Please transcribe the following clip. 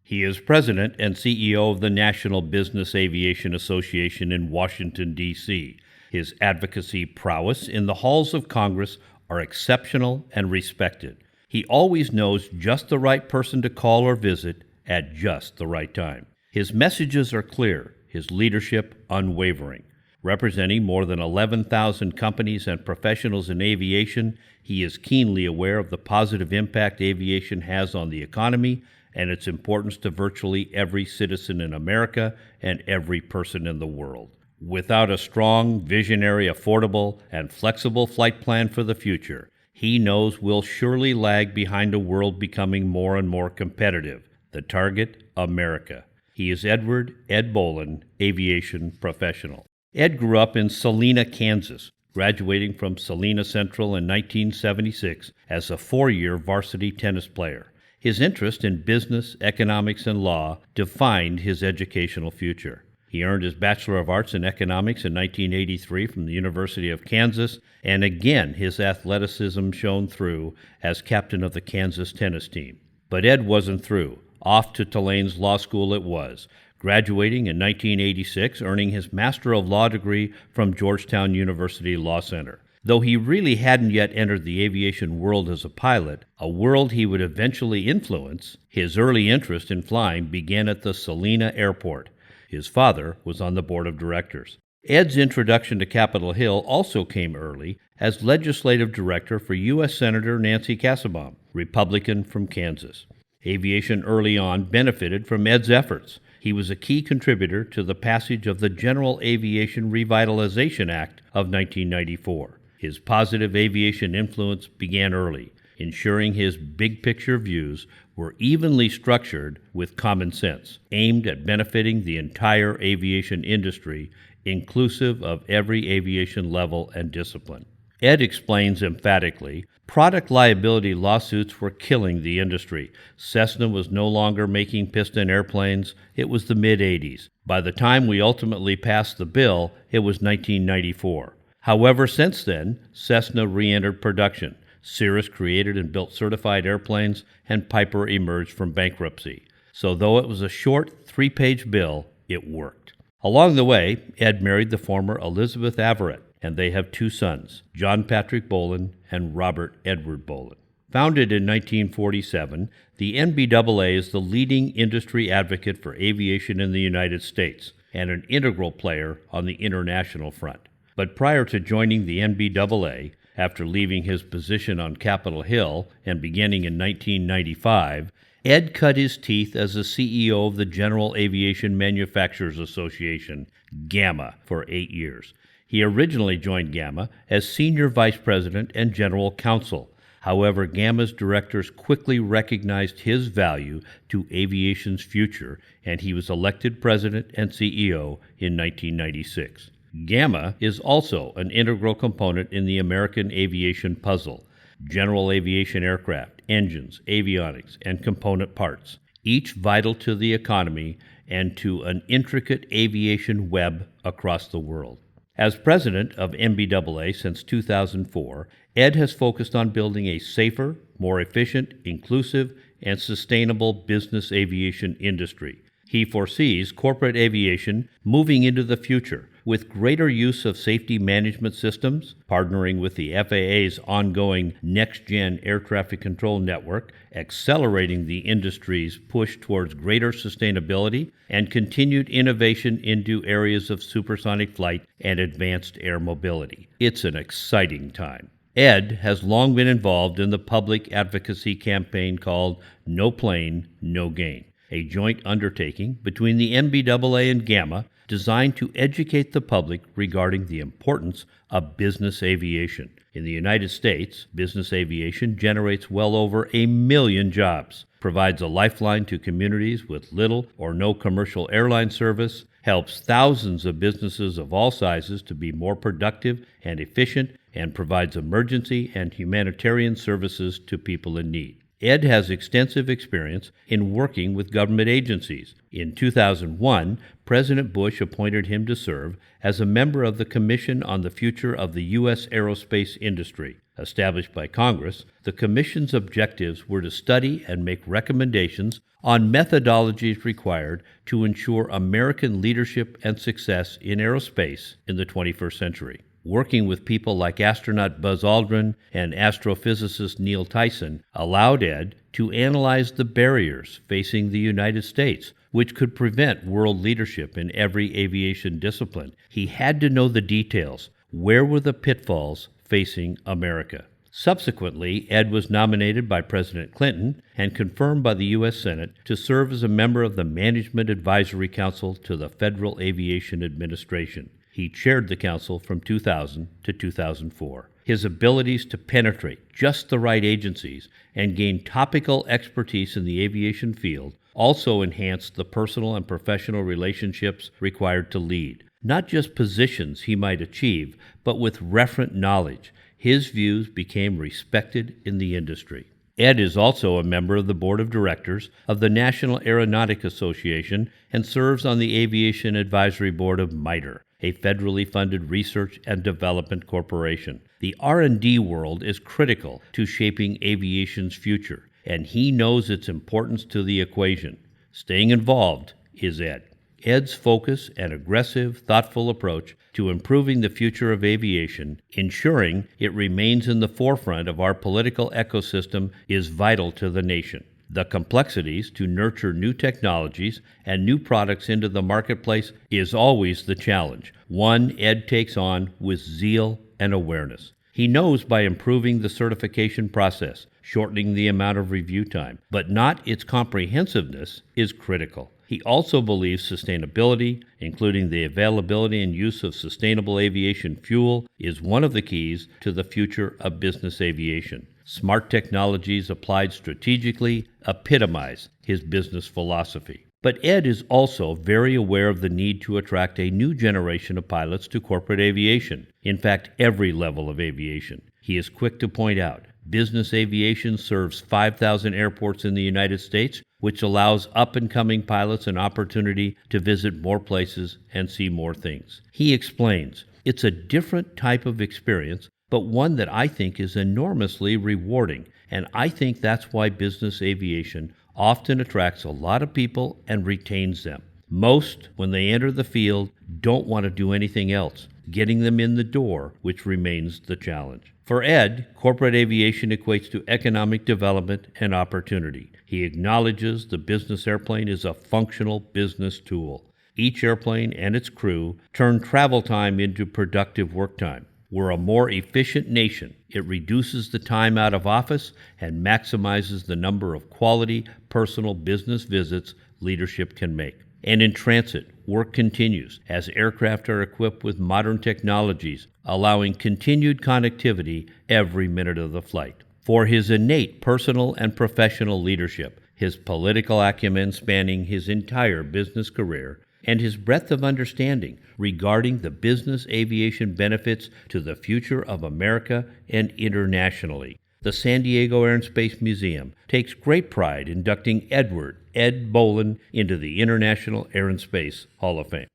He is president and CEO of the National Business Aviation Association in Washington, D.C. His advocacy prowess in the halls of Congress are exceptional and respected. He always knows just the right person to call or visit at just the right time. His messages are clear, his leadership unwavering. Representing more than 11,000 companies and professionals in aviation, he is keenly aware of the positive impact aviation has on the economy and its importance to virtually every citizen in America and every person in the world. Without a strong, visionary, affordable, and flexible flight plan for the future, he knows we'll surely lag behind a world becoming more and more competitive. The target, America. He is Ed Bolen, aviation professional. Ed grew up in Salina, Kansas, graduating from Salina Central in 1976 as a four-year varsity tennis player. His interest in business, economics, and law defined his educational future. He earned his Bachelor of Arts in Economics in 1983 from the University of Kansas, and again his athleticism shone through as captain of the Kansas tennis team. But Ed wasn't through. Off to Tulane's law school it was, graduating in 1986, earning his Master of Law degree from Georgetown University Law Center. Though he really hadn't yet entered the aviation world as a pilot, a world he would eventually influence, his early interest in flying began at the Salina Airport. His father was on the board of directors. Ed's introduction to Capitol Hill also came early as legislative director for U.S. Senator Nancy Kassebaum, Republican from Kansas. Aviation early on benefited from Ed's efforts. He was a key contributor to the passage of the General Aviation Revitalization Act of 1994. His positive aviation influence began early, ensuring his big-picture views were evenly structured with common sense, aimed at benefiting the entire aviation industry, inclusive of every aviation level and discipline. Ed explains emphatically, product liability lawsuits were killing the industry. Cessna was no longer making piston airplanes. It was the mid-'80s. By the time we ultimately passed the bill, it was 1994. However, since then, Cessna re-entered production. Cirrus created and built certified airplanes, and Piper emerged from bankruptcy. So though it was a short, 3-page bill, it worked. Along the way, Ed married the former Elizabeth Averett, and they have 2 sons, John Patrick Bolen and Robert Edward Bolen. Founded in 1947, the NBAA is the leading industry advocate for aviation in the United States and an integral player on the international front. But prior to joining the NBAA, after leaving his position on Capitol Hill and beginning in 1995, Ed cut his teeth as the CEO of the General Aviation Manufacturers Association, GAMA, for 8 years. He originally joined GAMA as Senior Vice President and General Counsel. However, GAMA's directors quickly recognized his value to aviation's future, and he was elected President and CEO in 1996. GAMA is also an integral component in the American aviation puzzle. General aviation aircraft, engines, avionics, and component parts, each vital to the economy and to an intricate aviation web across the world. As president of NBAA since 2004, Ed has focused on building a safer, more efficient, inclusive, and sustainable business aviation industry. He foresees corporate aviation moving into the future with greater use of safety management systems, partnering with the FAA's ongoing next-gen air traffic control network, accelerating the industry's push towards greater sustainability, and continued innovation into areas of supersonic flight and advanced air mobility. It's an exciting time. Ed has long been involved in the public advocacy campaign called No Plane, No Gain, a joint undertaking between the NBAA and GAMA designed to educate the public regarding the importance of business aviation. In the United States, business aviation generates well over 1 million jobs, provides a lifeline to communities with little or no commercial airline service, helps thousands of businesses of all sizes to be more productive and efficient, and provides emergency and humanitarian services to people in need. Ed has extensive experience in working with government agencies. In 2001, President Bush appointed him to serve as a member of the Commission on the Future of the U.S. Aerospace Industry. Established by Congress, the Commission's objectives were to study and make recommendations on methodologies required to ensure American leadership and success in aerospace in the 21st century. Working with people like astronaut Buzz Aldrin and astrophysicist Neil Tyson allowed Ed to analyze the barriers facing the United States, which could prevent world leadership in every aviation discipline. He had to know the details. Where were the pitfalls facing America? Subsequently, Ed was nominated by President Clinton and confirmed by the U.S. Senate to serve as a member of the Management Advisory Council to the Federal Aviation Administration. He chaired the council from 2000 to 2004. His abilities to penetrate just the right agencies and gain topical expertise in the aviation field also enhanced the personal and professional relationships required to lead. Not just positions he might achieve, but with referent knowledge. His views became respected in the industry. Ed is also a member of the board of directors of the National Aeronautic Association and serves on the Aviation Advisory Board of MITRE, a federally funded research and development corporation. The R&D world is critical to shaping aviation's future, and he knows its importance to the equation. Staying involved is Ed. Ed's focus and aggressive, thoughtful approach to improving the future of aviation, ensuring it remains in the forefront of our political ecosystem, is vital to the nation. The complexities to nurture new technologies and new products into the marketplace is always the challenge, one Ed takes on with zeal and awareness. He knows by improving the certification process, shortening the amount of review time, but not its comprehensiveness, is critical. He also believes sustainability, including the availability and use of sustainable aviation fuel, is one of the keys to the future of business aviation. Smart technologies applied strategically epitomize his business philosophy. But Ed is also very aware of the need to attract a new generation of pilots to corporate aviation. In fact, every level of aviation. He is quick to point out, business aviation serves 5,000 airports in the United States, which allows up-and-coming pilots an opportunity to visit more places and see more things. He explains, it's a different type of experience, but one that I think is enormously rewarding, and I think that's why business aviation often attracts a lot of people and retains them. Most, when they enter the field, don't want to do anything else, getting them in the door, which remains the challenge. For Ed, corporate aviation equates to economic development and opportunity. He acknowledges the business airplane is a functional business tool. Each airplane and its crew turn travel time into productive work time. We're a more efficient nation. It reduces the time out of office and maximizes the number of quality personal business visits leadership can make. And in transit, work continues as aircraft are equipped with modern technologies, allowing continued connectivity every minute of the flight. For his innate personal and professional leadership, his political acumen spanning his entire business career, and his breadth of understanding regarding the business aviation benefits to the future of America and internationally. The San Diego Air and Space Museum takes great pride inducting Ed Bolen into the International Air and Space Hall of Fame.